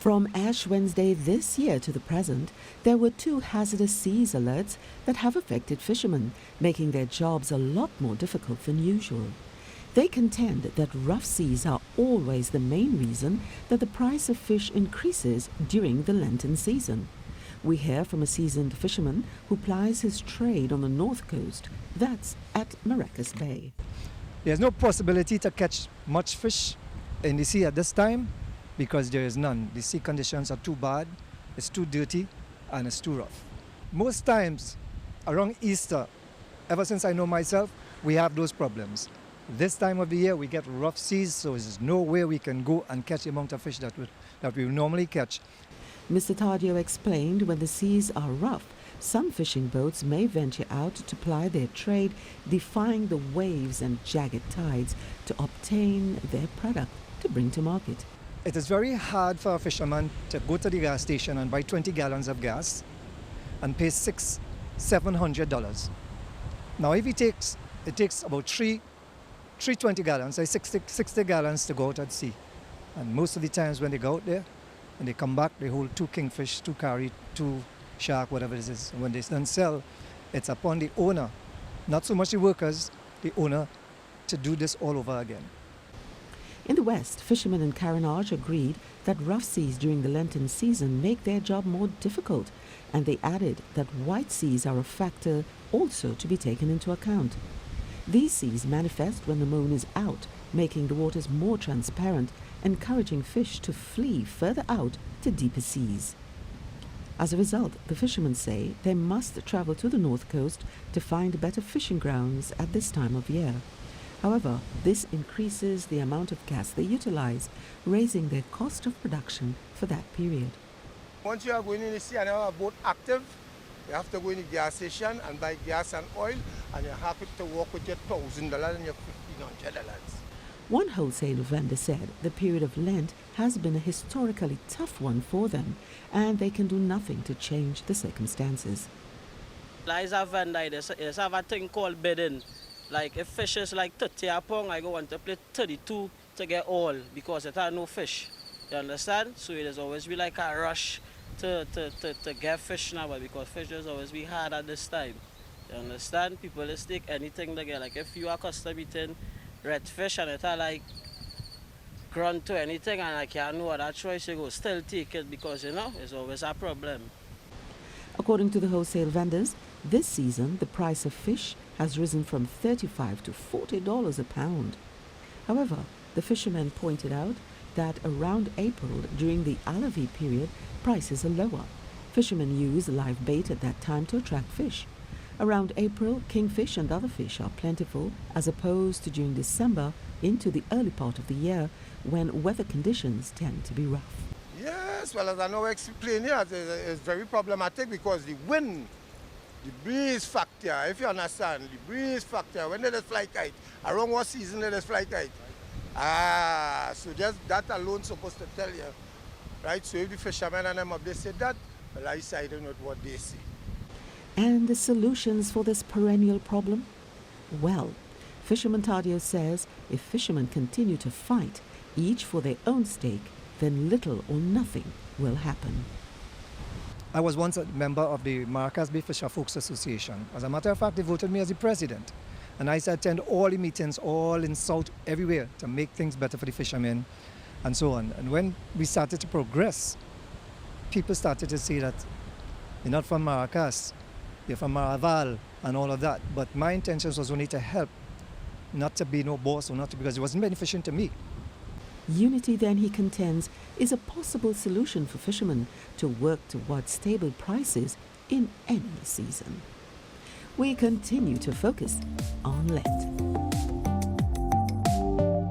From Ash Wednesday this year to the present, there were 2 hazardous seas alerts that have affected fishermen, making their jobs a lot more difficult than usual. They contend that rough seas are always the main reason that the price of fish increases during the Lenten season. We hear from a seasoned fisherman who plies his trade on the north coast. That's at Maracas Bay. There's no possibility to catch much fish in the sea at this time because there is none. The sea conditions are too bad, it's too dirty, and it's too rough. Most times around Easter, ever since I know myself, we have those problems. This time of the year we get rough seas, so there's no way we can go and catch the amount of fish that we normally catch. Mr. Tardio explained when the seas are rough, some fishing boats may venture out to ply their trade, defying the waves and jagged tides to obtain their product to bring to market. It is very hard for a fisherman to go to the gas station and buy 20 gallons of gas and pay $700. Now if it takes about three 20 gallons, 60 gallons to go out at sea. And most of the times when they go out there and they come back, they hold 2 kingfish, 2 carry, 2 shark, whatever it is. When they then sell, it's upon the owner, not so much the workers, the owner, to do this all over again. In the West, fishermen in Carenage agreed that rough seas during the Lenten season make their job more difficult, and they added that white seas are a factor also to be taken into account. These seas manifest when the moon is out, making the waters more transparent, encouraging fish to flee further out to deeper seas. As a result, the fishermen say they must travel to the north coast to find better fishing grounds at this time of year. However, this increases the amount of gas they utilize, raising their cost of production for that period. Once you are going in the sea and you have a boat active, you have to go in the gas station and buy gas and oil, and you're happy to walk with your $1,000 and your $1,500. One wholesale vendor said the period of Lent has been a historically tough one for them, and they can do nothing to change the circumstances. As a vendor, there's a thing called bidding. Like if fish is like 30 a pound, I go want to play 32 to get all because there are no fish. You understand? So there's always be like a rush to get fish now, because fish is always be hard at this time. You understand? People just take anything to get. Like if you are accustomed eating red fish and it are like grunt to anything and like you have no other choice, you go still take it because it's always a problem. According to the wholesale vendors, this season the price of fish has risen from $35 to $40 a pound. However, the fishermen pointed out that around April, during the Alavi period, prices are lower. Fishermen use live bait at that time to attract fish. Around April, kingfish and other fish are plentiful, as opposed to during December into the early part of the year, when weather conditions tend to be rough. Yes, well, as I know explain here, it's very problematic because the wind, the breeze factor, if you understand, the breeze factor, when they just fly kite, around what season they just fly kite? So just that alone supposed to tell you, right? So if the fishermen and them up, they say that, well, I side with what they say. And the solutions for this perennial problem? Well, Fisherman Tardio says if fishermen continue to fight, each for their own stake, then little or nothing will happen. I was once a member of the Maracas Bay Fisher Folks Association. As a matter of fact, they voted me as the president. And I used to attend all the meetings, all in South, everywhere, to make things better for the fishermen and so on. And when we started to progress, people started to say that you're not from Maracas, you're from Maraval and all of that. But my intentions was only to help, not to be no boss or not to, because it wasn't beneficial to me. Unity, then, he contends, is a possible solution for fishermen to work towards stable prices in any season. We continue to focus on Lent.